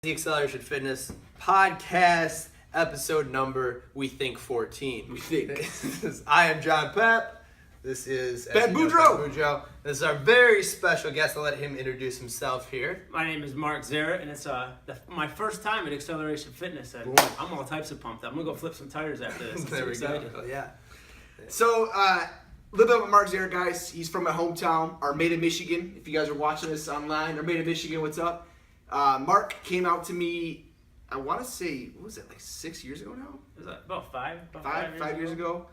The Xceleration Fitness podcast, episode number, we think 14. We think. I am John Pep. This is Ben Boudreaux. This is our very special guest. I'll let him introduce himself here. My name is Mark Zarate, and it's my first time at Xceleration Fitness, and I'm all types of pumped up. I'm gonna go flip some tires after this. There we excited. go. Yeah. So, a little bit about Mark Zarate, guys. He's from my hometown, Armada, Michigan. If you guys are watching this online, Armada, Michigan, what's up? Mark came out to me, I want to say, what was it, like 6 years ago now? Was that about five Five years ago.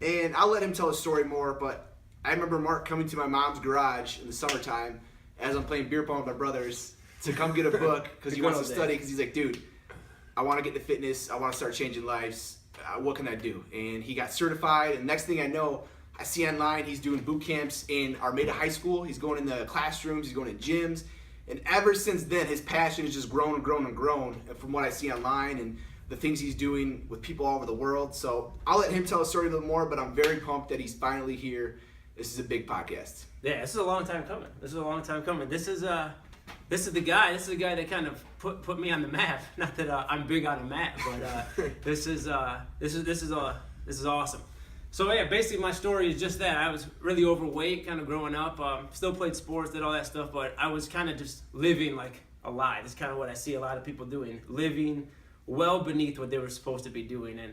And I'll let him tell his story more, but I remember Mark coming to my mom's garage in the summertime as I'm playing beer pong with my brothers to come get a book because he wants to study, because he's like, dude, I want to get into fitness. I want to start changing lives. What can I do? And he got certified, and next thing I know, I see online he's doing boot camps in Armada High School. He's going in the classrooms, he's going to gyms. And ever since then, his passion has just grown and grown and grown from what I see online and the things he's doing with people all over the world. So I'll let him tell his story a little more, but I'm very pumped that he's finally here. This is a big podcast. Yeah, this is a long time coming. This is the guy that kind of put me on the map. Not that I'm big on a map, but this is awesome. So yeah, basically my story is just that. I was really overweight kind of growing up, still played sports, did all that stuff, but I was kind of just living like a lie. That's kind of what I see a lot of people doing, living well beneath what they were supposed to be doing. And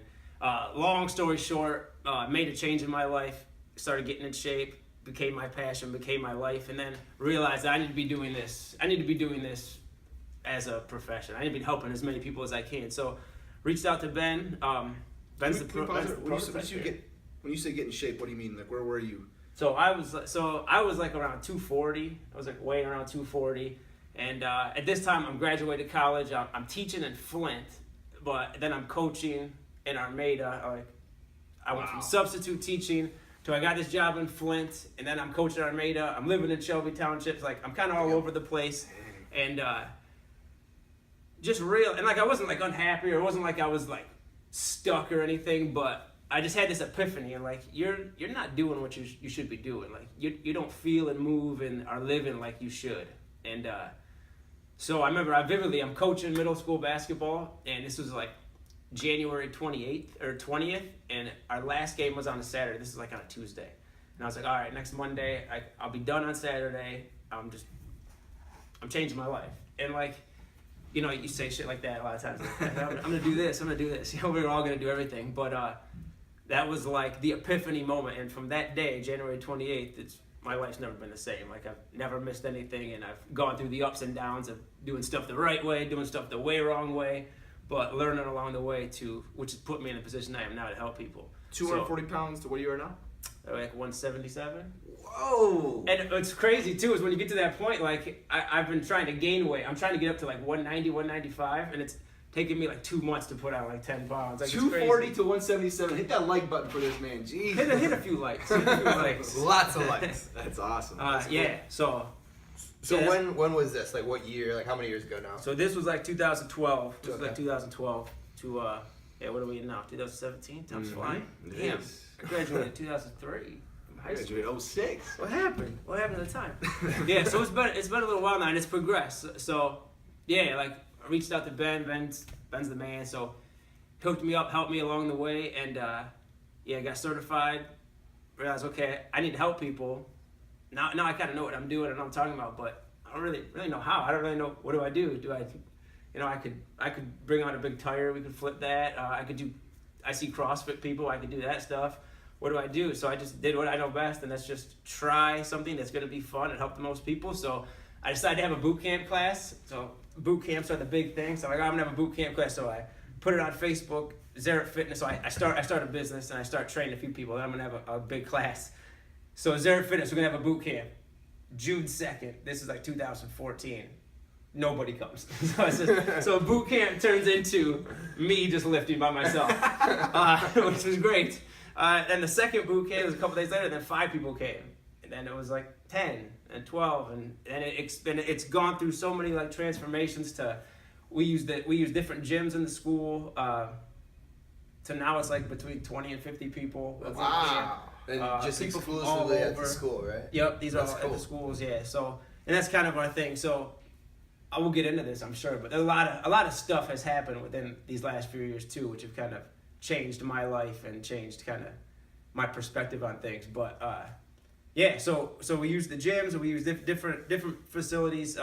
long story short, made a change in my life, started getting in shape, became my passion, became my life, and then realized I need to be doing this. I need to be doing this as a profession. I need to be helping as many people as I can. So reached out to Ben. Ben's the pro. When you say get in shape, what do you mean? Like, where were you? So I was like around 240. I was like weighing around 240, and at this time I'm graduated college. I'm teaching in Flint, but then I'm coaching in Armada. I went from substitute teaching to I got this job in Flint, and then I'm coaching in Armada. I'm living in Shelby Township. Like I'm kind of all over the place, and just real. And like I wasn't like unhappy, or it wasn't like I was like stuck or anything, but I just had this epiphany, and like you're not doing what you should be doing. Like you don't feel and move and are living like you should. And so I remember I'm coaching middle school basketball, and this was like January 28th or 20th, and our last game was on a Saturday. This is like on a Tuesday, and I was like, all right, next Monday I'll be done on Saturday. I'm changing my life, and like. You know, you say shit like that a lot of times. Like, I'm gonna do this. You know, we're all gonna do everything. But that was like the epiphany moment. And from that day, January 28th, my life's never been the same. Like I've never missed anything, and I've gone through the ups and downs of doing stuff the right way, doing stuff the way wrong way, but learning along the way which has put me in the position I am now to help people. 240 pounds to what you are now? Like 177. Whoa! And what's crazy too is when you get to that point, like I've been trying to gain weight. I'm trying to get up to like 190, 195, and it's taken me like 2 months to put on like 10 pounds. Like 240 to 177. Hit that like button for this man. Jeez. Hit a few likes. Lots of likes. That's awesome. Yeah. So yeah, when was this? Like what year? Like how many years ago now? So this was like 2012. This was like 2012 to what are we in now? 2017. Time's flying. Damn. I graduated in 2003. I graduated 06. What happened? What happened at the time? Yeah, so it's been a little while now, and it's progressed. So yeah, like I reached out to Ben. Ben's the man. So hooked me up, helped me along the way, and I got certified. Realized, okay, I need to help people. Now I kind of know what I'm doing and what I'm talking about, but I don't really know how. I don't really know what do I do. I could bring on a big tire. We could flip that. I see CrossFit people. I could do that stuff. What do I do? So I just did what I know best, and that's just try something that's going to be fun and help the most people. So I decided to have a boot camp class. So boot camps are the big thing. So I'm going to have a boot camp class. So I put it on Facebook, Zarate Fitness. So I start a business, and I start training a few people. Then I'm going to have a big class. So Zarate Fitness, we're going to have a boot camp. June 2nd. This is like 2014. Nobody comes. So boot camp turns into me just lifting by myself, which was great. And the second boot camp was a couple days later, then 5 people came. And then it was like 10 and 12. And it's gone through so many like transformations to, we use different gyms in the school, to now it's like between 20 and 50 people. Wow. And just people from exclusively all at over. the school, right? Yep, these That's are cool. at the schools, yeah. So, and that's kind of our thing. So, I will get into this, I'm sure, but a lot of stuff has happened within these last few years too, which have kind of changed my life and changed kind of my perspective on things. But yeah, so we use the gyms, we use different facilities.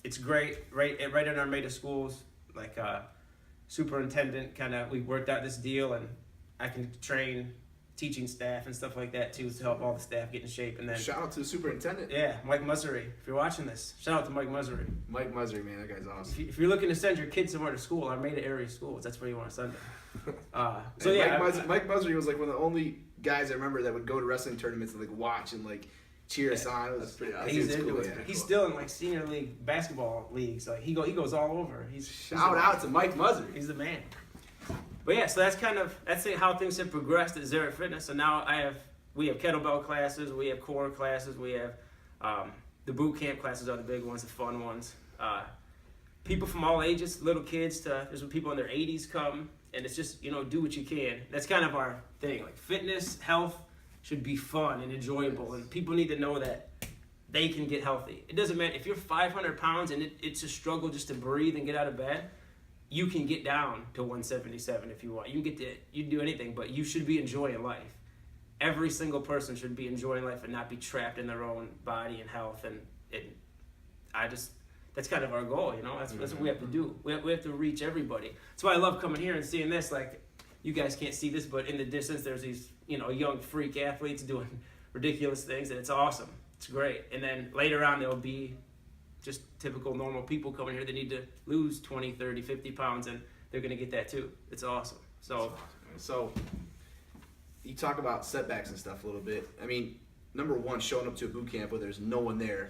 It's great, right in our Armada schools. Like superintendent, kind of we worked out this deal, and I can train teaching staff and stuff like that too, to help all the staff get in shape. And then shout out to the superintendent. Yeah, Mike Zarate. If you're watching this, shout out to Mike Zarate. Mike Zarate, man, that guy's awesome. If you're looking to send your kids somewhere to school, Armada area schools, that's where you want to send them. So yeah, Mike Zarate was like one of the only guys I remember that would go to wrestling tournaments and like watch and like cheer us on. It was pretty awesome. He's into it. He's still in like senior league basketball leagues. Like he goes all over. Shout out to Mike Zarate. He's the man. But yeah, so that's how things have progressed at Zarate Fitness. So now we have kettlebell classes, we have core classes, we have the boot camp classes are the big ones, the fun ones. People from all ages, little kids to there's people in their 80s come, and it's just do what you can. That's kind of our thing. Like fitness, health should be fun and enjoyable, and people need to know that they can get healthy. It doesn't matter if you're 500 pounds and it's a struggle just to breathe and get out of bed. You can get down to 177 if you want. You can do anything, but you should be enjoying life. Every single person should be enjoying life and not be trapped in their own body and health. And that's kind of our goal, That's what we have to do. We have to reach everybody. That's why I love coming here and seeing this. Like, you guys can't see this, but in the distance, there's these, young freak athletes doing ridiculous things, and it's awesome. It's great. And then later on, there'll be just typical normal people coming here that need to lose 20, 30, 50 pounds, and they're going to get that too. It's awesome. So you talk about setbacks and stuff a little bit. I mean, number one, showing up to a boot camp where there's no one there.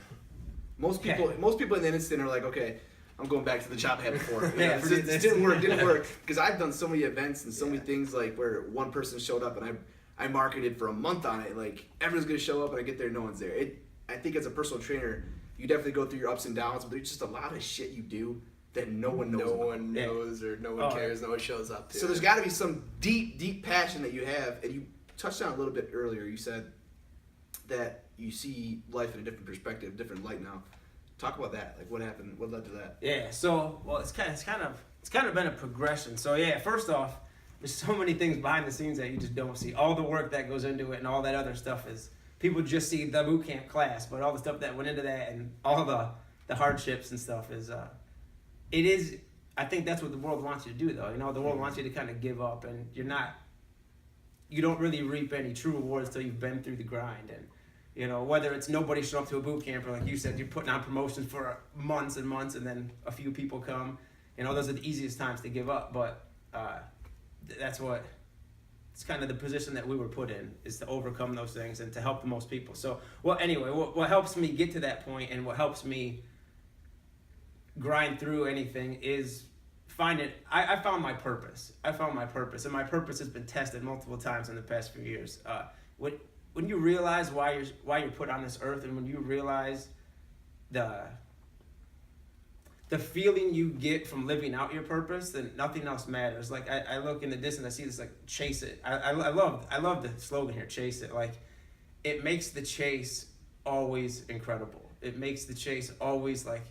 Most people in that instant are like, okay, I'm going back to the job I had before. It didn't work. Because I've done so many events and so many things like where one person showed up and I marketed for a month on it. Like, everyone's going to show up and I get there, no one's there. I think as a personal trainer, you definitely go through your ups and downs, but there's just a lot of shit you do that no one knows. No one knows or no one cares. No one shows up to. So there's got to be some deep, deep passion that you have, and you touched on it a little bit earlier. You said that you see life in a different perspective, different light now. Talk about that. Like, what happened? What led to that? Yeah. So it's kind of been a progression. So yeah, first off, there's so many things behind the scenes that you just don't see. All the work that goes into it and all that other stuff is. People just see the boot camp class, but all the stuff that went into that and all the hardships and stuff is, I think that's what the world wants you to do though. The world wants you to kind of give up, and you don't really reap any true rewards till you've been through the grind. And, whether it's nobody showing up to a boot camp or like you said, you're putting on promotions for months and months and then a few people come, those are the easiest times to give up. But it's kind of the position that we were put in, is to overcome those things and to help the most people. So, what helps me get to that point and what helps me grind through anything is I found my purpose. And my purpose has been tested multiple times in the past few years. When you realize why you're put on this earth, and when you realize the feeling you get from living out your purpose, then nothing else matters. Like I look in the distance, I see this like chase it. I love the slogan here, chase it. Like, it makes the chase always incredible. It makes the chase always like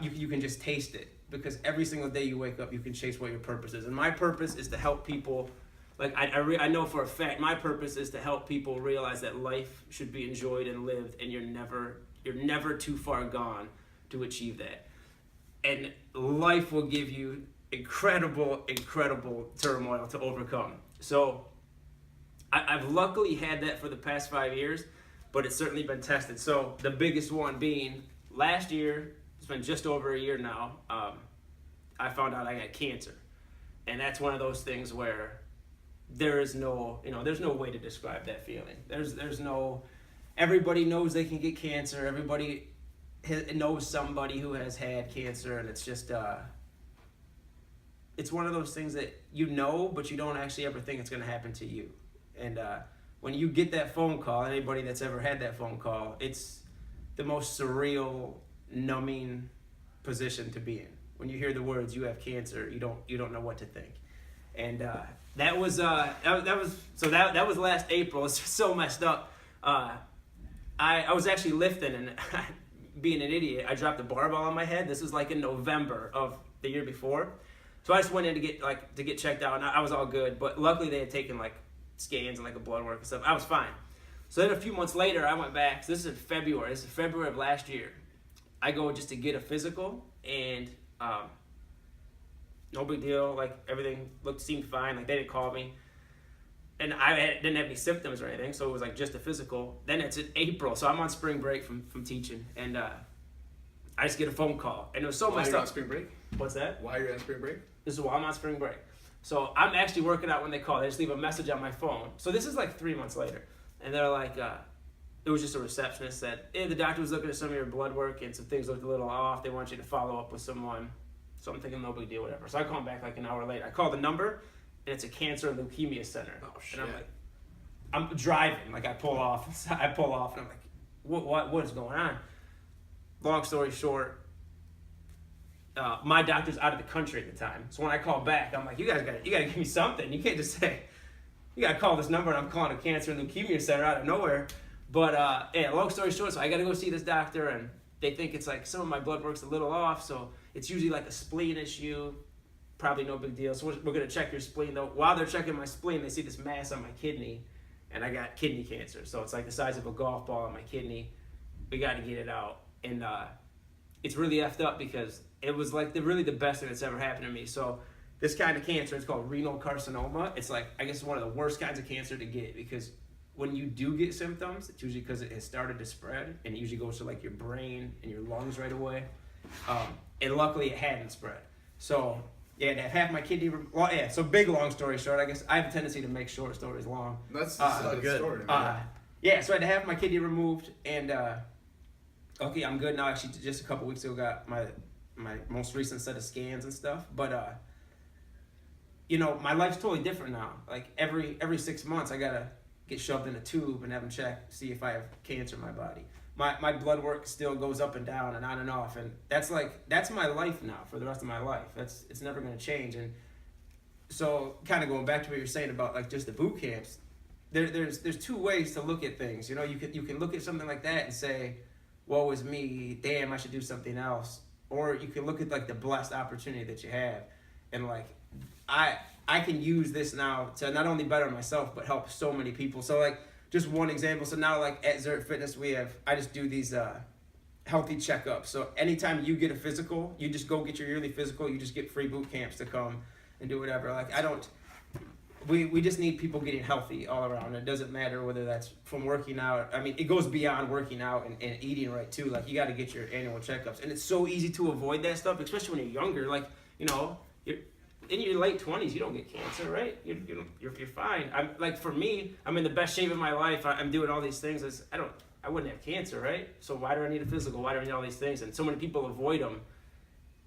you can just taste it, because every single day you wake up, you can chase what your purpose is. And my purpose is to help people. Like I know for a fact, my purpose is to help people realize that life should be enjoyed and lived, and you're never too far gone to achieve that. And life will give you incredible turmoil to overcome. So I've luckily had that for the past 5 years, but it's certainly been tested. So the biggest one being last year, it's been just over a year now, I found out I got cancer. And that's one of those things where there's no way to describe that feeling. Everybody knows they can get cancer. Everybody knows somebody who has had cancer, and it's just it's one of those things that but you don't actually ever think it's going to happen to you. And when you get that phone call, anybody that's ever had that phone call, it's the most surreal, numbing position to be in. When you hear the words "you have cancer," you don't know what to think. And that was last April. It's just so messed up. I was actually lifting, and being an idiot, I dropped a barbell on my head. This was like in November of the year before. So I just went in to get checked out, and I was all good. But luckily they had taken like scans and like a blood work and stuff. I was fine. So then a few months later, I went back. So this is in February. This is February of last year. I go just to get a physical, and no big deal. Like everything seemed fine. Like they didn't call me, and didn't have any symptoms or anything. So it was like just a physical. Then it's in April, so I'm on spring break from teaching, and I just get a phone call, and it was so messed up. Why are you on spring break? What's that? Why are you on spring break? This is while I'm on spring break. So I'm actually working out when they call. They just leave a message on my phone. So this is like 3 months later. And they're like, it was just a receptionist said, hey, the doctor was looking at some of your blood work and some things looked a little off. They want you to follow up with someone. So I'm thinking no big deal, whatever. So I call them back like an hour later. I call the number, and it's a cancer and leukemia center. Oh, shit. And I'm like, I'm driving. Like I pull off, and I'm like, what is going on? Long story short, my doctor's out of the country at the time. So when I call back, I'm like, you gotta give me something. You can't just say, you gotta call this number and I'm calling a cancer and leukemia center out of nowhere. But yeah, long story short, so I gotta go see this doctor, and they think it's like some of my blood work's a little off, so it's usually like a spleen issue, probably no big deal. So we're gonna check your spleen though. While they're checking my spleen, they see this mass on my kidney, and I got kidney cancer. So it's like the size of a golf ball on my kidney. We gotta get it out. And it's really effed up because it was like really the best thing that's ever happened to me. So this kind of cancer, it's called renal carcinoma. It's like, I guess one of the worst kinds of cancer to get, because when you do get symptoms, it's usually because it has started to spread, and it usually goes to like your brain and your lungs right away. And luckily it hadn't spread. So yeah, to have half my kidney, well, yeah, so big long story short, I guess I have a tendency to make short stories long. That's a good story, man. Yeah, so I had to have my kidney removed, and okay, I'm good now. Actually, just a couple weeks ago, got my most recent set of scans and stuff. But you know, my life's totally different now. Like every 6 months, I gotta get shoved in a tube and have them check, see if I have cancer in my body. My blood work still goes up and down and on and off, and that's my life now for the rest of my life. It's never gonna change. And so, kind of going back to what you're saying about like just the boot camps, there's two ways to look at things. You know, you can look at something like that and say, woe is me, damn, I should do something else. Or you can look at like the blessed opportunity that you have, and like I can use this now to not only better myself but help so many people. So like just one example. So now like at Zarate Fitness I just do these healthy checkups. So anytime you get a physical, you just go get your yearly physical. You just get free boot camps to come and do whatever. Like we just need people getting healthy all around. It doesn't matter whether that's from working out. I mean, it goes beyond working out and eating right too. Like you got to get your annual checkups, and it's so easy to avoid that stuff, especially when you're younger. Like, you know, you're in your late 20s, you don't get cancer, right? You're fine. I'm like, for me, I'm in the best shape of my life. I'm doing all these things. I wouldn't have cancer, right? So why do I need a physical? Why do I need all these things? And so many people avoid them,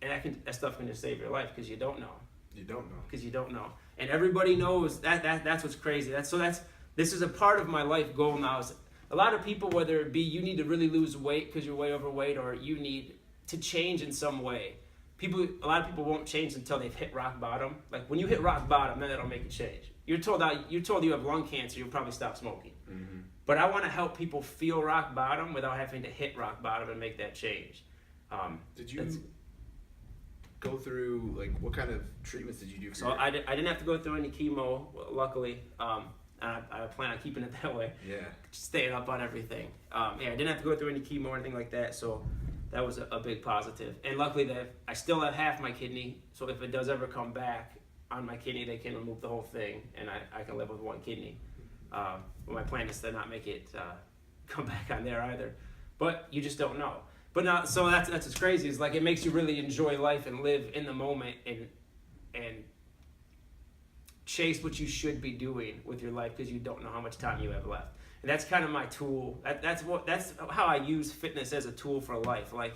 and that stuff can just save your life because you don't know. You don't know. Because you don't know. And everybody knows that's what's crazy. This is a part of my life goal now. Is a lot of people, whether it be you need to really lose weight because you're way overweight, or you need to change in some way. A lot of people won't change until they've hit rock bottom. Like when you hit rock bottom, then that'll make you change. You're told you have lung cancer, you'll probably stop smoking. Mm-hmm. But I want to help people feel rock bottom without having to hit rock bottom and make that change. Did you go through, like, what kind of treatments did you do for So I didn't have to go through any chemo, luckily. I plan on keeping it that way. Yeah. Staying up on everything. I didn't have to go through any chemo or anything like that, so that was a big positive. And luckily I still have half my kidney, so if it does ever come back on my kidney, they can remove the whole thing, and I can live with one kidney. But my plan is to not make it come back on there either. But you just don't know. But now, so that's what's crazy, is like it makes you really enjoy life and live in the moment and chase what you should be doing with your life because you don't know how much time you have left. And that's kind of my tool. That's how I use fitness as a tool for life. Like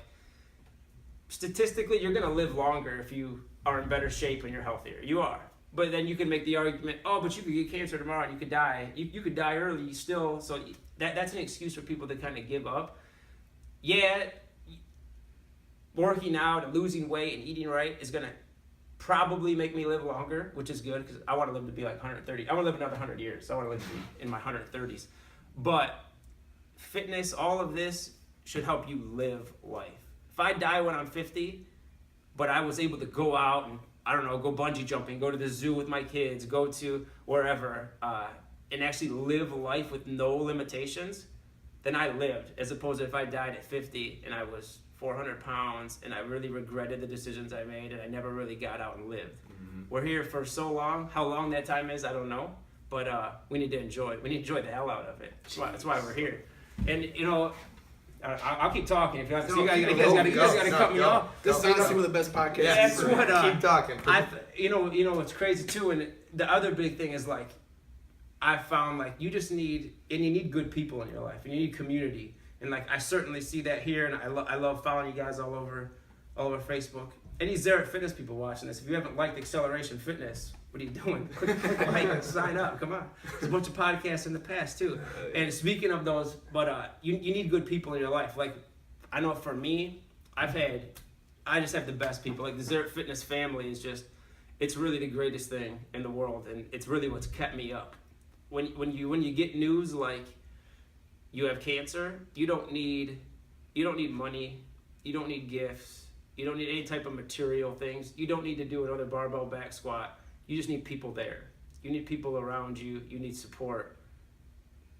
statistically, you're gonna live longer if you are in better shape and you're healthier. You are. But then you can make the argument, oh, but you could get cancer tomorrow and you could die. You could die early still. So that's an excuse for people to kind of give up. Yeah, working out and losing weight and eating right is gonna probably make me live longer, which is good because I want to live to be like 130. I want to live another 100 years. So I want to live to be in my 130s. But fitness, all of this should help you live life. If I die when I'm 50, but I was able to go out and, I don't know, go bungee jumping, go to the zoo with my kids, go to wherever, and actually live life with no limitations, then I lived. As opposed to if I died at 50 and I was 400 pounds and I really regretted the decisions I made and I never really got out and lived. Mm-hmm. We're here for so long. How long that time is, I don't know. But we need to enjoy it. We need to enjoy the hell out of it. That's why we're here. And, you know, I'll keep talking. If you guys, you guys got to cut me off. This is honestly one of the best podcasts. Yeah, that's what. Keep talking. You know what's crazy too, and the other big thing is like, I found like you need good people in your life, and you need community, and like I certainly see that here, and I love following you guys all over Facebook. Any Zarate Fitness people watching this, if you haven't liked Xceleration Fitness, what are you doing? Click like and sign up. Come on. There's a bunch of podcasts in the past too. And speaking of those, but you need good people in your life. Like I know for me, I just have the best people. Like the Zarate Fitness family is just, it's really the greatest thing in the world, and it's really what's kept me up. When you get news like you have cancer, you don't need money, you don't need gifts. You don't need any type of material things. You don't need to do another barbell back squat. You just need people there. You need people around you. You need support.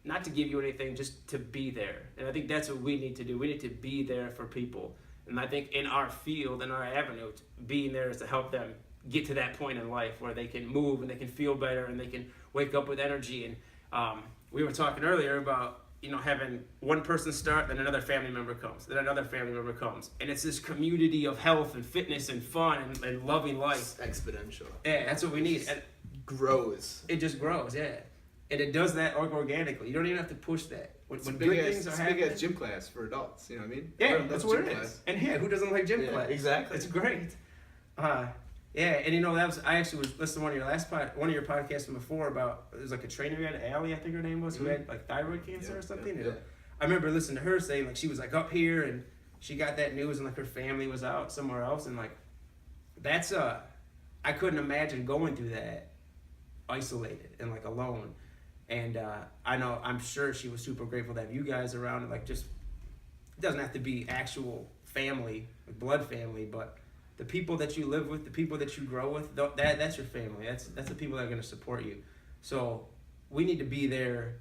Not to give you anything, just to be there. And I think that's what we need to do. We need to be there for people. And I think in our field, in our avenue, being there is to help them get to that point in life where they can move and they can feel better and they can wake up with energy. And we were talking earlier about, you know, having one person start, then another family member comes, then another family member comes. And it's this community of health and fitness and fun and loving life. It's exponential. Yeah, that's what we need. And grows. It just grows, yeah. And it does that organically. You don't even have to push that. When It's good things are big happening. as gym class for adults, you know what I mean? Yeah, Everyone that's loves what it gym is. class. And yeah, who doesn't like gym Yeah, class? exactly. It's great. Yeah, and you know I actually was listening to one of your podcasts from before about, it was like a trainer we had, Allie, I think her name was, who had like thyroid cancer or something. Yeah. I remember listening to her saying like she was like up here and she got that news and like her family was out somewhere else, and like that's I couldn't imagine going through that isolated and like alone. And I'm sure she was super grateful to have you guys around, and like just, it doesn't have to be actual family, like blood family, but the people that you live with, the people that you grow with, that's your family. That's the people that are going to support you. So we need to be there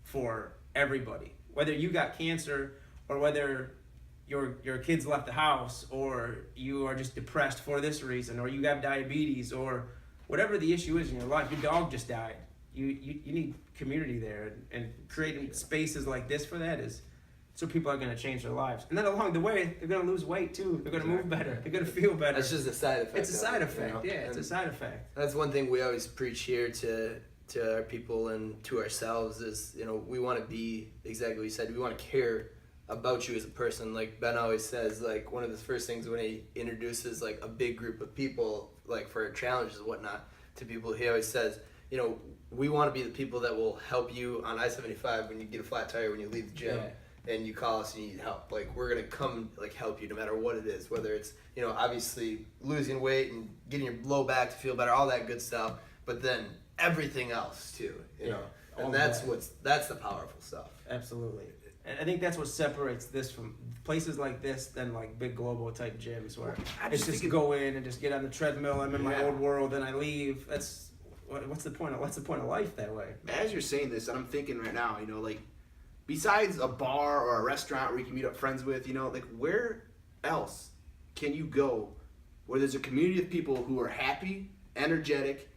for everybody. Whether you got cancer or whether your kids left the house or you are just depressed for this reason or you have diabetes or whatever the issue is in your life, your dog just died. You need community there, and creating spaces like this for that is so people are going to change their lives. And then along the way, they're going to lose weight too. They're going to move better. They're going to feel better. That's just a side effect. It's a side effect, you know? yeah. It's a side effect. That's one thing we always preach here to our people and to ourselves is, you know, we want to be exactly what you said. We want to care about you as a person. Like Ben always says, like one of the first things when he introduces like a big group of people, like for challenges and whatnot to people, he always says, you know, we want to be the people that will help you on I-75 when you get a flat tire, when you leave the gym. Yeah. And you call us and you need help. Like we're gonna come like help you no matter what it is. Whether it's, you know, obviously losing weight and getting your low back to feel better, all that good stuff. But then everything else too, you know. And that's the powerful stuff. Absolutely. And I think that's what separates this from places like this than like big global type gyms where it's just go in and just get on the treadmill. I'm in my old world and I leave. That's what's the point of life that way? As you're saying this, and I'm thinking right now, you know, like, besides a bar or a restaurant where you can meet up friends with, you know, like where else can you go where there's a community of people who are happy, energetic,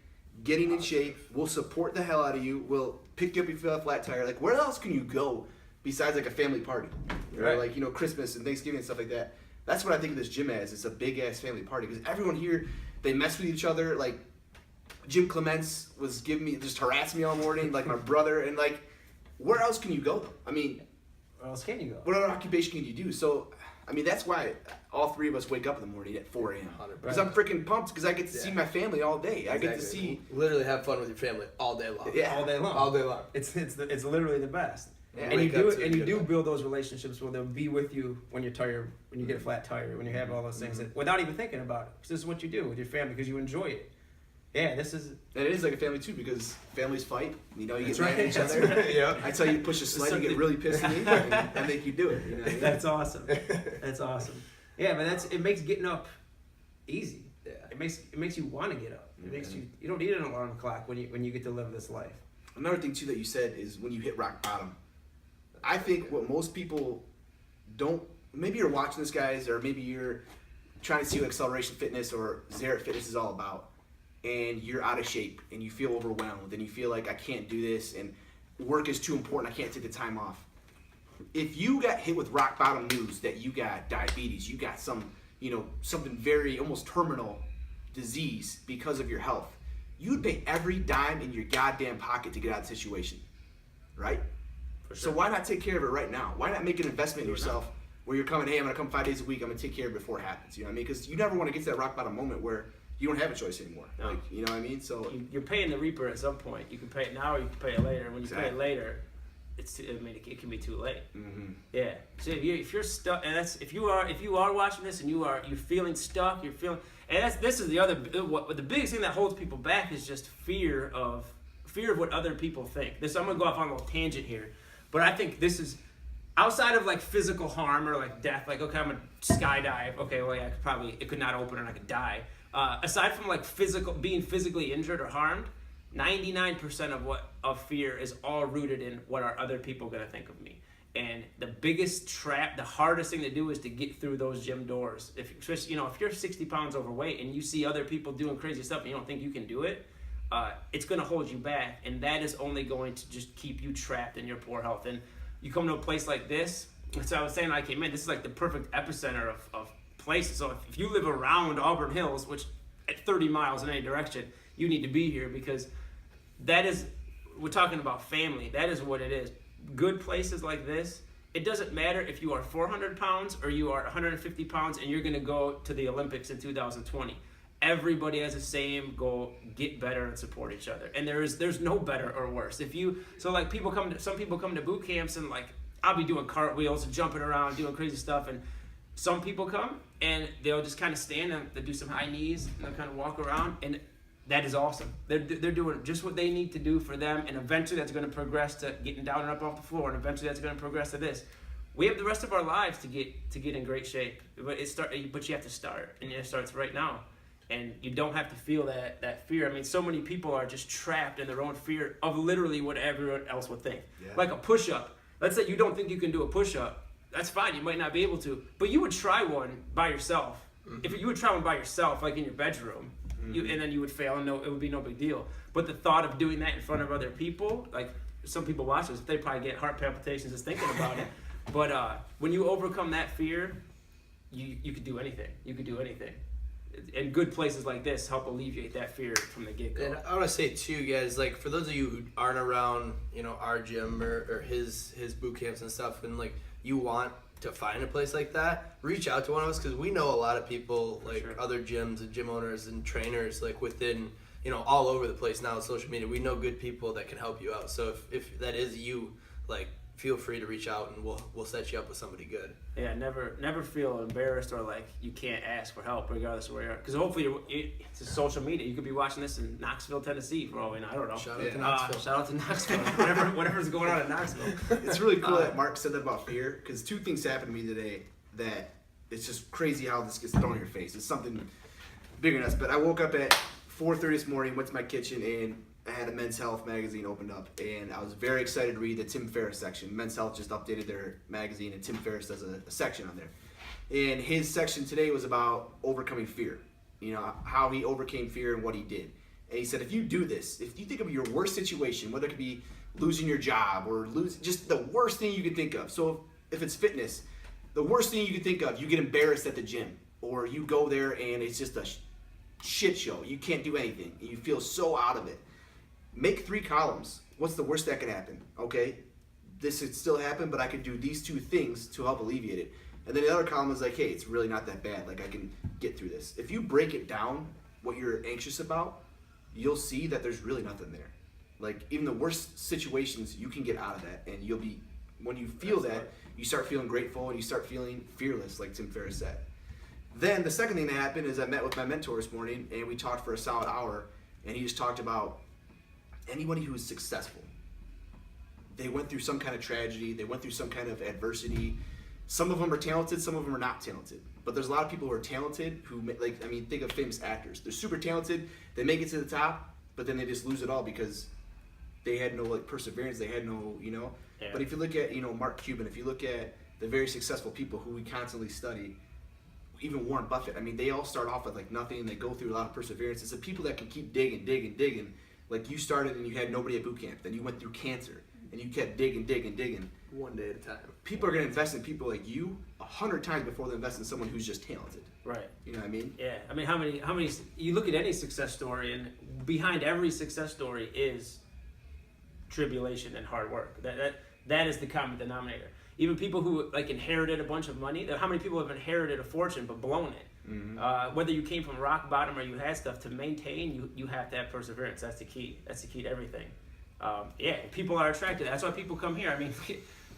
getting in shape, will support the hell out of you, will pick you up if you feel a flat tire. Like where else can you go besides like a family party? Right. Or like, you know, Christmas and Thanksgiving and stuff like that. That's what I think of this gym as. It's a big ass family party because everyone here, they mess with each other. Like Jim Clements was just harassing me all morning, like my brother, and like, where else can you go? I mean, where else can you go? What other occupation can you do? So, I mean, that's why all three of us wake up in the morning at 4 a.m. Because I'm freaking pumped because I get to see my family all day. Exactly. I get to see... Literally have fun with your family all day long. Yeah, all day long. All day long. It's literally the best. Yeah, and you do build those relationships where they'll be with you when you're tired, when you get a flat tire, when you have all those things, that, without even thinking about it. Because this is what you do with your family because you enjoy it. Yeah, this is. And it is like a family too, because families fight. You know, you That's get mad at right. each other. That's right. Yeah. I tell you to push a sled, you get really pissed at me, and I make you do it. You know what I mean? That's awesome. That's awesome. Yeah, but it makes getting up easy. Yeah. It makes you want to get up. It makes you don't need an alarm clock when you get to live this life. Another thing too that you said is when you hit rock bottom. I think what most people don't, maybe you're watching this, guys, or maybe you're trying to see what Xceleration Fitness or Zarate Fitness is all about, and you're out of shape and you feel overwhelmed and you feel like I can't do this and work is too important, I can't take the time off. If you got hit with rock bottom news that you got diabetes, you got some, something very almost terminal disease because of your health, you'd pay every dime in your goddamn pocket to get out of the situation, right? For sure. So why not take care of it right now? Why not make an investment in yourself where you're coming, hey, I'm going to come 5 days a week, I'm going to take care of it before it happens, you know what I mean? Because you never want to get to that rock bottom moment where you don't have a choice anymore. No. Like, you know what I mean? So You're paying the reaper at some point. You can pay it now or you can pay it later. When you pay it Exactly. later, it can be too late. mm-hmm. Yeah. So if you're stuck, and if you are watching this and you're feeling stuck, this is the biggest thing that holds people back is just fear of what other people think. I'm gonna go off on a little tangent here, but I think this is outside of like physical harm or like death. Like, okay, I'm gonna skydive. Okay, well, yeah, it could not open and I could die. Aside from like being physically injured or harmed, 99% of fear is all rooted in what are other people gonna think of me. And the biggest trap, the hardest thing to do is to get through those gym doors. If you're 60 pounds overweight and you see other people doing crazy stuff and you don't think you can do it, it's going to hold you back. And that is only going to just keep you trapped in your poor health. And you come to a place like this, so I was saying when I came in, this is like the perfect epicenter of places. So if you live around Auburn Hills, which at 30 miles in any direction, you need to be here because we're talking about family. That is what it is. Good places like this, it doesn't matter if you are 400 pounds or you are 150 pounds and you're going to go to the Olympics in 2020. Everybody has the same goal: get better and support each other. And there's no better or worse. Some people come to boot camps and like I'll be doing cartwheels and jumping around, doing crazy stuff, and some people come and they'll just kind of stand and they'll do some high knees and they'll kind of walk around, and that is awesome. They're doing just what they need to do for them, and eventually that's going to progress to getting down and up off the floor, and eventually that's going to progress to this. We have the rest of our lives to get in great shape, but you have to start, and it starts right now. And you don't have to feel that fear. I mean, so many people are just trapped in their own fear of literally what everyone else would think. Yeah. Like a push-up. Let's say you don't think you can do a push-up. That's fine. You might not be able to, but you would try one by yourself. Mm-hmm. If you would try one by yourself, like in your bedroom, and then you would fail, and it would be no big deal. But the thought of doing that in front of other people, like some people watch this, they probably get heart palpitations just thinking about it. But when you overcome that fear, you could do anything. You could do anything. And good places like this help alleviate that fear from the get-go. And I want to say too, guys, like for those of you who aren't around, our gym or his boot camps and stuff, and like you want to find a place like that, reach out to one of us, because we know a lot of people, like other gyms and gym owners and trainers, like within, all over the place now on social media. We know good people that can help you out. So if that is you, like, feel free to reach out and we'll set you up with somebody good. Yeah, never feel embarrassed or like you can't ask for help regardless of where you are. Because hopefully it's social media. You could be watching this in Knoxville, Tennessee for all we know. I don't know. Shout out to Knoxville. Shout out to Knoxville. whatever's going on in Knoxville. It's really cool that Mark said that about fear, because two things happened to me today that it's just crazy how this gets thrown in your face. It's something bigger than us. But I woke up at 4:30 this morning, went to my kitchen, and I had a Men's Health magazine opened up, and I was very excited to read the Tim Ferriss section. Men's Health just updated their magazine, and Tim Ferriss does a section on there. And his section today was about overcoming fear, how he overcame fear and what he did. And he said, if you do this, if you think of your worst situation, whether it could be losing your job or just the worst thing you could think of. So if it's fitness, the worst thing you could think of, you get embarrassed at the gym, or you go there and it's just a shit show. You can't do anything. And you feel so out of it. Make 3 columns. What's the worst that could happen? Okay, this could still happen, but I could do these 2 things to help alleviate it. And then the other column is like, hey, it's really not that bad. Like, I can get through this. If you break it down, what you're anxious about, you'll see that there's really nothing there. Like, even the worst situations, you can get out of that. And when you feel that, you start feeling grateful and you start feeling fearless, like Tim Ferriss said. Then the second thing that happened is I met with my mentor this morning, and we talked for a solid hour. and he just talked about anybody who is successful. They went through some kind of tragedy. They went through some kind of adversity. Some of them are talented. Some of them are not talented. But there's a lot of people who are talented who, like, I mean, think of famous actors. They're super talented. They make it to the top, but then they just lose it all because they had no, like, perseverance. They had no, you know. Yeah. But if you look at, you know, Mark Cuban, if you look at the very successful people who we constantly study, even Warren Buffett, I mean, they all start off with, like, nothing. They go through a lot of perseverance. It's the people that can keep digging. Like, you started and you had nobody at boot camp. Then you went through cancer. And you kept digging. One day at a time. People are going to invest in people like you 100 times before they invest in someone who's just talented. Right. You know what I mean? Yeah. I mean, how many? You look at any success story, and behind every success story is tribulation and hard work. That is the common denominator. Even people who, like, inherited a bunch of money. How many people have inherited a fortune but blown it? Mm-hmm. Whether you came from rock bottom or you had stuff, to maintain, you have to have perseverance. That's the key. That's the key to everything. People are attracted. That's why people come here. I mean,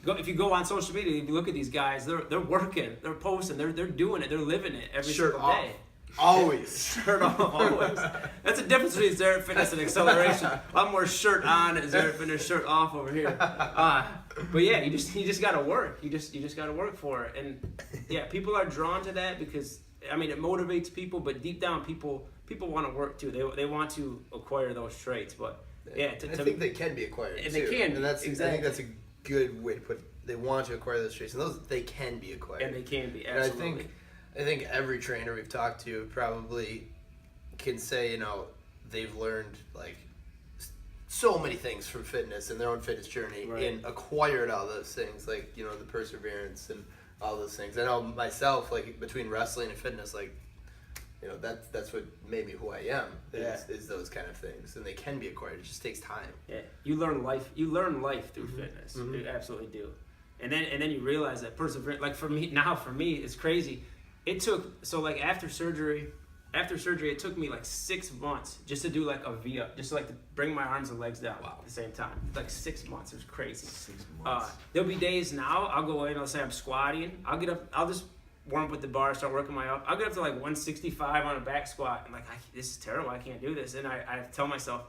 if you go on social media, if you look at these guys, they're working, they're posting, they're doing it, they're living it every single day. Always. Shirt off, always. That's the difference between Zarate Fitness and Xceleration. A lot more shirt on and Zarate Fitness shirt off over here. But yeah, you just gotta work. You just gotta work for it. And yeah, people are drawn to that because, I mean, it motivates people, but deep down people want to work too. They want to acquire those traits, but yeah, I think they can be acquired. And too. they can. And that's exactly. I think that's a good way to put it. They want to acquire those traits, and those they can be acquired. And they can be, absolutely. And I think every trainer we've talked to probably can say, you know, they've learned, like, so many things from fitness and their own fitness journey, right, and acquired all those things, like, you know, the perseverance and all those things. I know myself, like, between wrestling and fitness, like, you know, that's what made me who I am, is those kind of things, and they can be acquired. It just takes time. Yeah, you learn life through fitness. Mm-hmm. You absolutely do, and then you realize that perseverance. Like for me, it's crazy. It took, so like after surgery, it took me like 6 months just to do like a V-up, just to, like, to bring my arms and legs down at the same time. Like 6 months, it was crazy. 6 months. There'll be days now, I'll go in, I'll say I'm squatting, I'll get up, I'll just warm up with the bar, start working my up. I'll get up to like 165 on a back squat. I'm like, this is terrible, I can't do this. And I tell myself,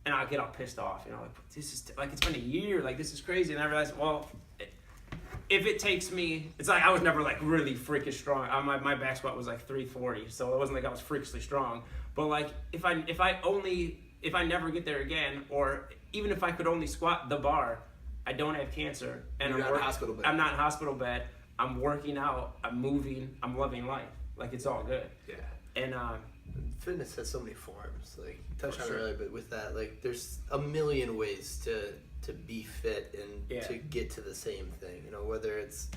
and I'll get all pissed off, you know, like, this is, like, it's been a year, like, this is crazy. And I realized, well, if it takes me, it's like I was never like really freakish strong. My back squat was like 340, so it wasn't like I was freakishly strong. But like if I never get there again, or even if I could only squat the bar, I don't have cancer, and I'm not in a hospital bed. I'm not in hospital bed. I'm working out. I'm moving. I'm loving life. Like, it's all good. Yeah. And fitness has so many forms. Like, you touched on it earlier, but with that, like, there's a million ways to be fit and to get to the same thing. You know, whether it's,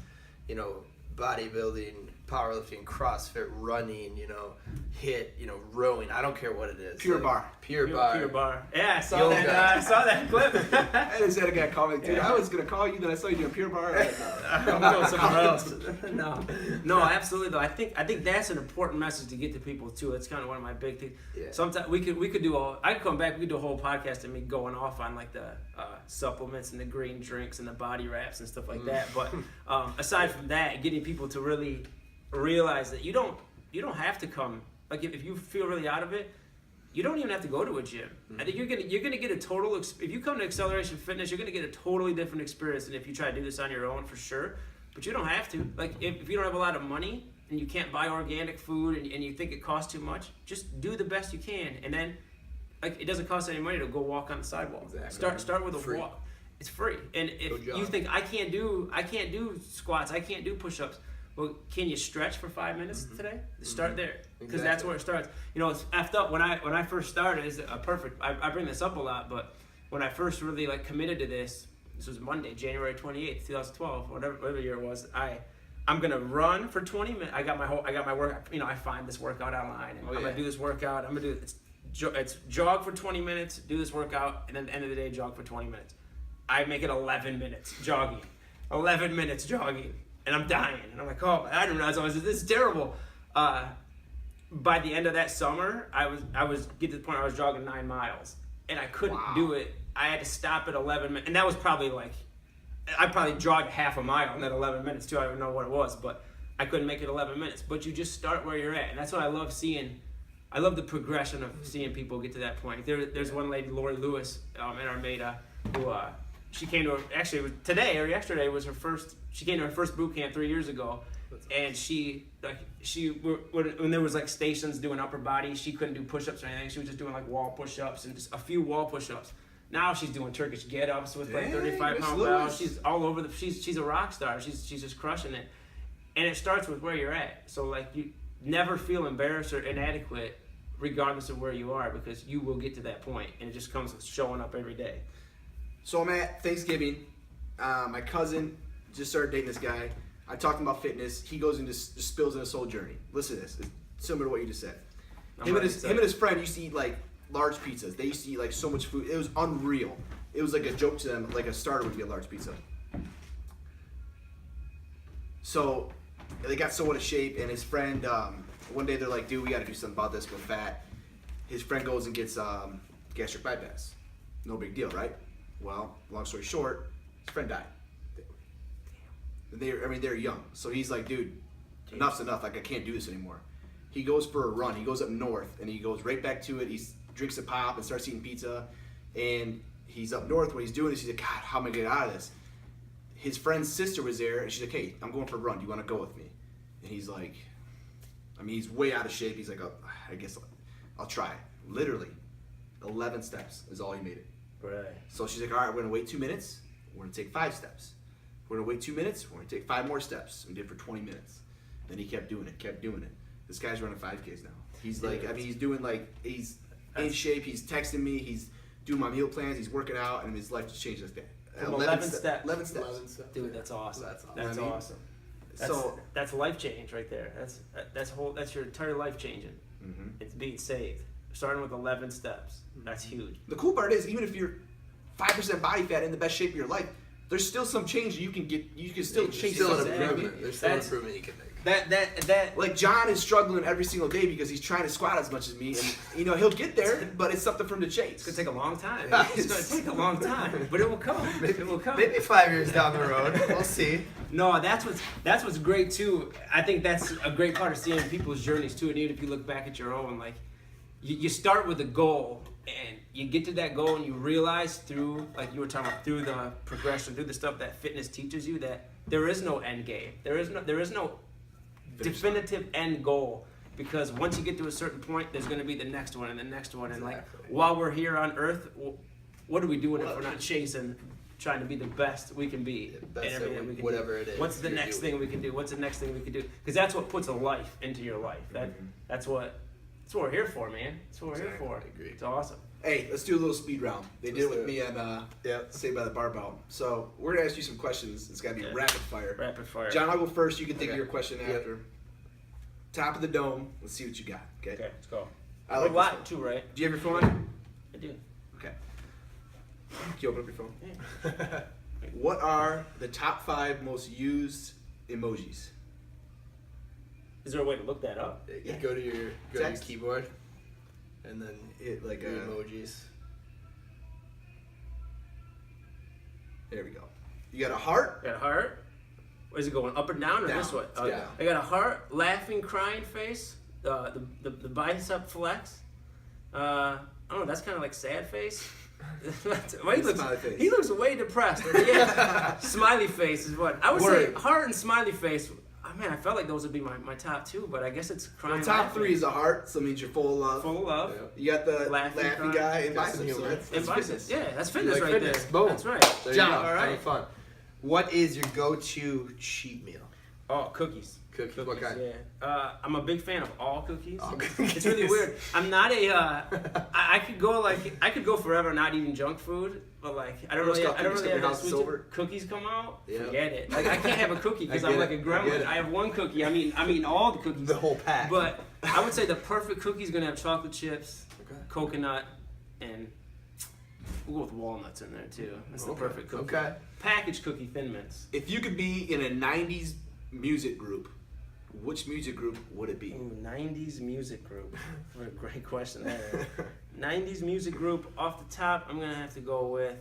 you know, bodybuilding, powerlifting, CrossFit, running, you know, HIIT, you know, rowing. I don't care what it is. Pure like, bar. Pure bar. Yeah, I saw that. I saw that clip. I just had a guy call me, dude. Yeah. I was gonna call you, then I saw you doing Pure Bar. I'm going somewhere else. No, absolutely though. I think that's an important message to get to people too. It's kind of one of my big things. Yeah. Sometimes we could do I could come back. We could do a whole podcast of me going off on like the supplements and the green drinks and the body wraps and stuff like that. But aside from that, getting people to really realize that you don't have to come. Like, if you feel really out of it, you don't even have to go to a gym. I think you're gonna get a total. If you come to Xceleration Fitness, you're gonna get a totally different experience than if you try to do this on your own, for sure. But you don't have to. Like, if you don't have a lot of money and you can't buy organic food and you think it costs too much, just do the best you can. And then, like, it doesn't cost any money to go walk on the sidewalk. Exactly. Start with a free. walk. It's free. And if you think I can't do squats, I can't do push-ups. Well, can you stretch for 5 minutes today? Start there, because that's where it starts. You know, it's effed up. When I first started, it's perfect. I bring this up a lot, but when I first really like committed to this was Monday, January 28th, 2012, whatever year it was. I'm gonna run for 20 minutes. I got my work. You know, I find this workout online, and I'm gonna do this workout. I'm gonna do it's jog for 20 minutes, do this workout, and then at the end of the day, jog for 20 minutes. I make it 11 minutes jogging, 11 minutes jogging. And I'm dying, and I'm like, oh, I didn't realize this is terrible. By the end of that summer, I was get to the point where I was jogging 9 miles, and I couldn't do it. I had to stop at 11 minutes, and that was probably like, I probably jogged half a mile in that 11 minutes too. I don't know what it was, but I couldn't make it 11 minutes. But you just start where you're at, and that's what I love seeing I love the progression of seeing people get to that point. There's one lady, Lori Lewis, in Armada, who she came to actually it was today or yesterday was her first. She came to her first boot camp 3 years ago, and when there was like stations doing upper body, she couldn't do push-ups or anything. She was just doing like wall push-ups and just a few wall push-ups. Now she's doing Turkish get-ups with like 35-pound bells. She's all over she's a rock star. She's just crushing it. And it starts with where you're at. So like you never feel embarrassed or inadequate regardless of where you are, because you will get to that point, and it just comes with showing up every day. So I'm at Thanksgiving. My cousin just started dating this guy. I talked to him about fitness. He goes and just spills in his whole journey. Listen to this. It's similar to what you just said. Him and his friend used to eat like large pizzas. They used to eat like so much food. It was unreal. It was like a joke to them. Like a starter would be a large pizza. So they got so out of shape, and his friend, one day they're like, dude, we got to do something about this. We're fat. His friend goes and gets gastric bypass. No big deal, right? Well, long story short, his friend died. They're young. So he's like, dude, enough's enough. Like, I can't do this anymore. He goes for a run. He goes up north, and he goes right back to it. He drinks a pop and starts eating pizza. And he's up north. What he's doing is he's like, God, how am I going to get out of this? His friend's sister was there, and she's like, hey, I'm going for a run. Do you want to go with me? And he's like, he's way out of shape. He's like, oh, I guess I'll try. Literally, 11 steps is all he made it. Right. So she's like, all right, we're going to wait 2 minutes. We're going to take 5 steps. We're going to wait 2 minutes. We're going to take 5 more steps. And we did it for 20 minutes. Then he kept doing it. This guy's running 5Ks now. He's like, he's doing like, he's in shape. He's texting me. He's doing my meal plans. He's working out. And his life just changed like that. 11 steps. 11 steps. Dude, that's awesome. That's awesome. That's life change right there. That's your entire life changing. Mm-hmm. It's being saved. Starting with 11 steps. That's huge. The cool part is, even if you're 5% body fat in the best shape of your life, there's still some change you can get. You can still chase. Still an something. improvement. There's still an improvement you can make. That like John is struggling every single day because he's trying to squat as much as me, and he'll get there, but it's something for him to chase. It's gonna take a long time. It's gonna take a long time, but it will come. It will come. Maybe 5 years down the road, we'll see. No, that's what's great too. I think that's a great part of seeing people's journeys too. And even if you look back at your own, like you start with a goal, and you get to that goal, and you realize through, like you were talking about, through the progression, through the stuff that fitness teaches you, that there is no end game. There is no definitive end goal, because once you get to a certain point, there's going to be the next one and the next one. And like while we're here on Earth, what are we doing if we're not chasing, trying to be the best we can be in everything we can whatever do? it is. What's the next thing we can do? What's the next thing we can do? Because that's what puts a life into your life. That's what we're here for, man. That's what we're here for. I agree. It's awesome. Hey, let's do a little speed round. They did it with me on Saved by the Barbell. So we're gonna ask you some questions. It's gotta be rapid fire. Rapid fire. John, I'll go first. You can think of your question after. Top of the dome. Let's see what you got. Okay. Okay, let's go. I like We're live this too, right? Do you have your phone? I do. Okay. Can you open up your phone? Yeah. What are the top 5 most used emojis? Is there a way to look that up? You go to your Text. keyboard, and then Hit like your a. emojis. There we go. You got a heart. Got a heart. Is it going up and down or Down. this way? It's Okay. down. I got a heart, laughing, crying face, the bicep flex. I don't know. That's kind of like sad face. Smiley face. He looks way depressed. Yeah. Smiley face is what I would say. Heart and smiley face. Oh, man, I felt like those would be my top 2, but I guess it's crying. The top laughing. 3 is a heart, so it means you're full of love. Full of love. Yeah. You got the Laughing laughing guy. guy and Got some biceps. So humor. that's And biceps. fitness. Yeah, that's fitness Like right fitness. there. Boom. That's right. There John, you go. all right. Having fun. What is your go-to cheat meal? Oh, cookies. Cookies. What kind? Yeah. I'm a big fan of all cookies. All cookies. It's really weird. I'm not a. I could go forever not eating junk food, but like I don't really have that sweet tooth. Cookies come out. Yeah. Forget it. Like I can't have a cookie because I I'm get like a it. I get gremlin. it. I have one cookie. I'm eating all the cookies. The whole pack. But I would say the perfect cookie is gonna have chocolate chips, Okay. coconut, and we'll go with walnuts in there too. That's the perfect cookie. Okay. Packaged cookie, Thin Mints. If you could be in a 90s music group, which music group would it be? Ooh, 90s music group. What a great question there. 90s music group. Off the top, I'm going to have to go with...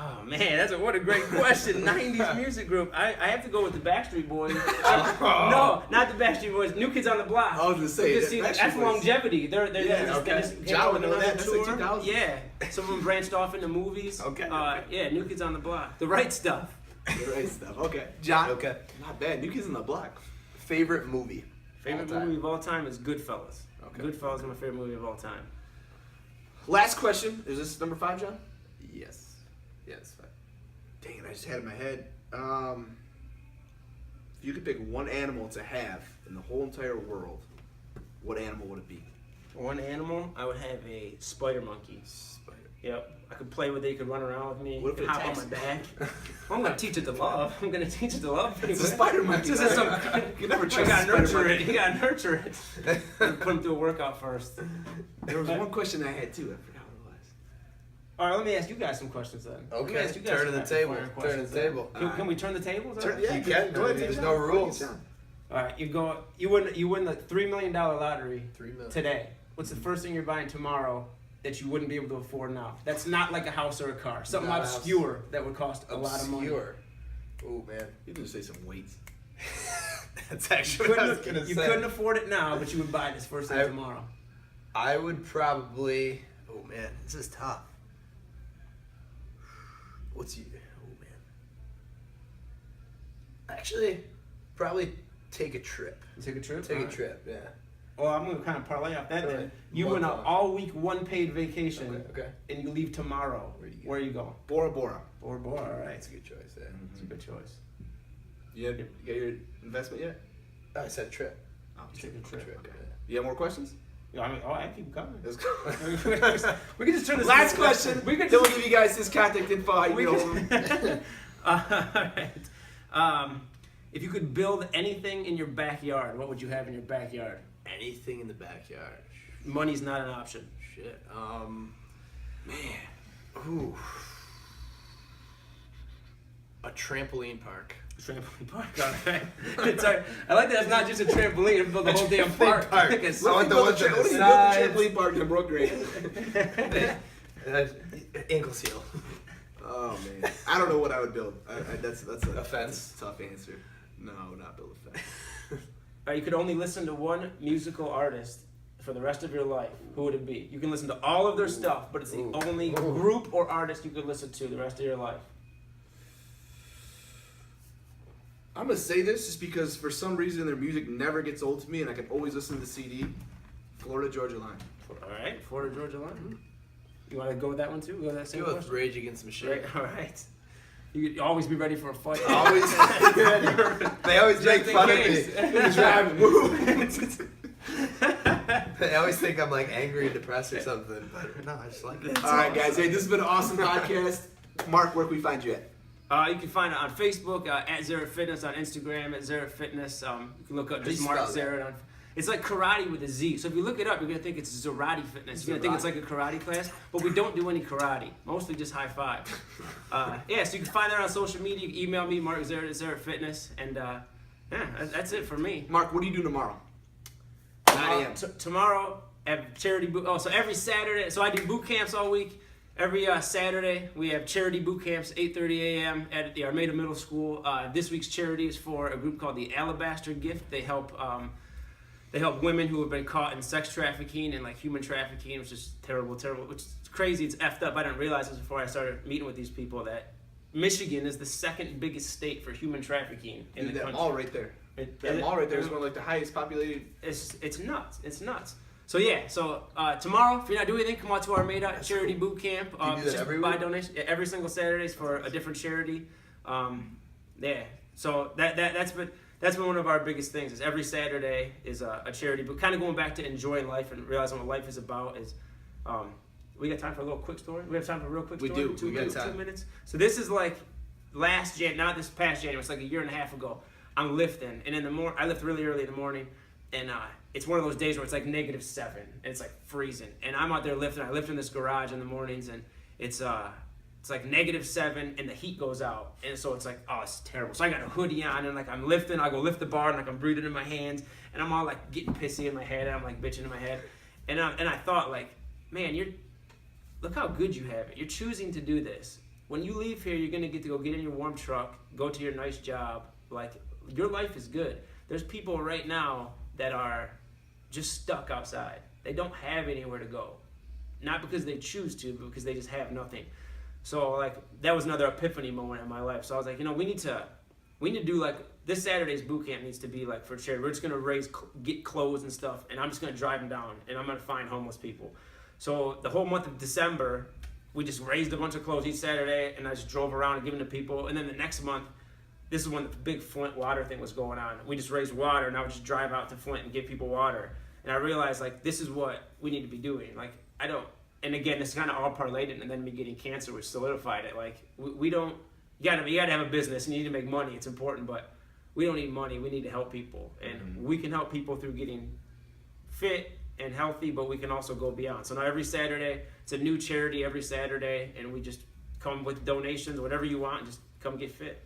Oh man, what a great question. 90s music group. I have to go with the Backstreet Boys. No, not the Backstreet Boys. New Kids on the Block. I was gonna say that's longevity. They're just John would know another that. tour. That's like 2000. Yeah, some of them branched off into movies. Okay. Yeah, New Kids on the Block. The right stuff. The right stuff. Okay, John. Okay. Not bad. New Kids on the Block. Favorite movie. Favorite movie of all time is Goodfellas. Okay. Goodfellas is my favorite movie of all time. Last question. Is this number 5, John? Yes. Yes. Fine. Dang it, I just had it in my head. If you could pick one animal to have in the whole entire world, what animal would it be? One animal, I would have a spider monkey. Spider. Yep. I could play with it, it could run around with me, What if it could it hop on attacks my you? back. I'm gonna teach it to love. I'm gonna teach it to love. It's a spider monkey. This is some, You never you trust a gotta spider nurture monkey. it. You gotta nurture it. Put him through a workout first. There was one question I had too. I forgot what it was. All right, let me ask you guys some questions then. Let me Okay. ask you guys Turn some the rapid table. fire Turn questions the then. table. Can we turn the tables? Yeah, You can. go ahead. There's take it no on. rules. Take it on. All right, you win the $3 million lottery 3 million. today. What's the first thing you're buying tomorrow that you wouldn't be able to afford now? That's not like a house or a car. Something Not a house. obscure that would cost a lot of money. Obscure. Oh man. You can just say some weights. That's You actually what I was couldn't, gonna you say. couldn't afford it now, but you would buy this first thing tomorrow. I would probably. Oh man, this is tough. What's you? Oh man. Actually, probably take a trip. You take a trip? Take All a right. trip. Yeah. Well, I'm going to kind of parlay off that then. Alright. You One went an time. all-week, one-paid vacation, Okay. and you leave tomorrow. Where do you go? Where are you going? Bora Bora. Bora Bora, all right. That's a good choice. Yeah. It's a good choice. You got your investment yet? Oh, I said trip. Oh, Take a trip. Okay. You have more questions? Yeah, I mean, I keep coming. Let's go. We can just turn this. Last question. We can Then just. we'll give you guys this contact info. How you We get hold of them. can, all right. If you could build anything in your backyard, what would you have in your backyard? Anything in the backyard. Money's not an option. Shit. Man. Ooh. A trampoline park. Trampoline park. All right. Sorry. I like that it's not just a trampoline, it's build the whole damn park. park. Like a I What want the if ones you on built the the sides. trampoline park in Brook Grade? Ankle seal. Oh man, I don't know what I would build. That's A fence? That's a tough answer. No, not build a fence. You could only listen to one musical artist for the rest of your life. Who would it be? You can listen to all of their stuff, but it's the Ooh. only group or artist you could listen to the rest of your life. I'm gonna say this just because for some reason their music never gets old to me, and I can always listen to the CD. Florida Georgia Line. All right, Florida Georgia Line. You want to go with that one too? Go with that same Go with question? Rage Against the Machine. Right. All right. You could always be ready for a fight. Always. They always make Just in fun case. of me. Drive, move. They always think I'm like angry and depressed or something, but no, I just like it. All right, guys. Hey, this has been an awesome podcast. Mark, where can we find you at? You can find it on Facebook at Zarate Fitness, on Instagram at Zarate Fitness. You can look up just Please Mark spell that. Zarate. It's like karate with a Z. So if you look it up, you're gonna think it's Zarate Fitness. You're gonna think it's like a karate class, but we don't do any karate. Mostly just high five. Yeah, so you can find that on social media. You can email me, Mark Zarate at Zarate Fitness, and yeah, that's it for me. Mark, what do you do tomorrow? 9 a.m. Tomorrow at charity boot. Oh, so every Saturday. So I do boot camps all week. Every Saturday we have charity boot camps, 8:30 a.m. at the Armada Middle School. This week's charity is for a group called the Alabaster Gift. They help women who have been caught in sex trafficking and like human trafficking, which is terrible. Which is crazy. It's effed up. I didn't realize this before I started meeting with these people that Michigan is the second biggest state for human trafficking in Dude, the that country. mall right there. That mall right there is one of like the highest populated. It's nuts. It's nuts. So yeah, tomorrow, if you're not doing anything, come out to our Armada charity boot camp. Do you do that Just every buy week? donation. Yeah, every single Saturday is for a different charity. Yeah. So that's been one of our biggest things. Is every Saturday is a charity boot. Kind of going back to enjoying life and realizing what life is about. Is we got time for a little quick story? We have time for a real quick We story? do. We got time. 2 minutes. So this is like not this past January. It's like a year and a half ago. I'm lifting, and in the morning, I lift really early in the morning, and it's one of those days where it's like -7, and it's like freezing, and I'm out there lifting. I lift in this garage in the mornings, and it's like -7, and the heat goes out, and so it's like, oh, it's terrible. So I got a hoodie on, and like I'm lifting, I go lift the bar, and like I'm breathing in my hands, and I'm all like getting pissy in my head, and I'm like bitching in my head, and I thought like, man, look how good you have it. You're choosing to do this. when you leave here, you're gonna get to go get in your warm truck, go to your nice job. Like, your life is good. There's people right now that are just stuck outside. They don't have anywhere to go. Not because they choose to, but because they just have nothing. So, like, that was another epiphany moment in my life. So I was like, we need to do, like, this Saturday's boot camp needs to be, like, for charity. We're just going to get clothes and stuff, and I'm just going to drive them down, and I'm going to find homeless people. So the whole month of December, we just raised a bunch of clothes each Saturday, and I just drove around and giving to people. And then the next month, this is when the big Flint water thing was going on. We just raised water, and I would just drive out to Flint and give people water. And I realized, like, this is what we need to be doing. Like, and again, this kind of all parlayed, and then me getting cancer, which solidified it. Like, we don't, you gotta have a business, and you need to make money. It's important, but we don't need money. We need to help people. And we can help people through getting fit and healthy, but we can also go beyond. So now every Saturday, it's a new charity every Saturday, and we just come with donations, whatever you want, just come get fit.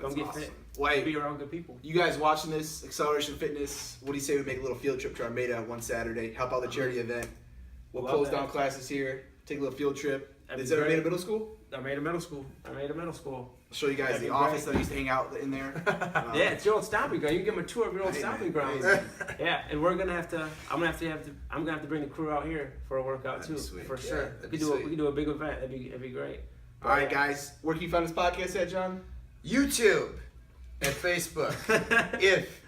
Come get fit. Wait, be around good people. You guys watching this, Xceleration Fitness, what do you say we make a little field trip to Armada one Saturday, help out the charity event? We'll close down classes here, take a little field trip. Is it Armada Middle School? Armada Middle School. I'll show you guys the office that I used to hang out in there. Yeah, it's your old stomping ground. You can give them a tour of your old stomping grounds. Yeah, and I'm gonna have to bring the crew out here for a workout too, for sure. We can do a big event. That'd be great. All right, guys, where can you find this podcast at, John? YouTube and Facebook. If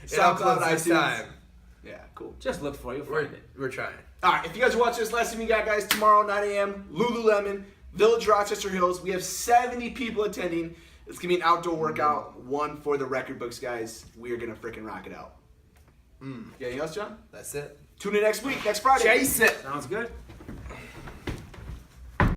SoundCloud, iTunes. iTunes. Yeah, cool. Just look for it. You'll find it. We're trying. All right, if you guys are watching this, last thing we got, guys, tomorrow, 9 a.m., Lululemon, Village Rochester Hills. We have 70 people attending. It's going to be an outdoor workout, one for the record books, guys. We are going to freaking rock it out. You got anything else, John? That's it. Tune in next week, next Friday. Chase it. Sounds good.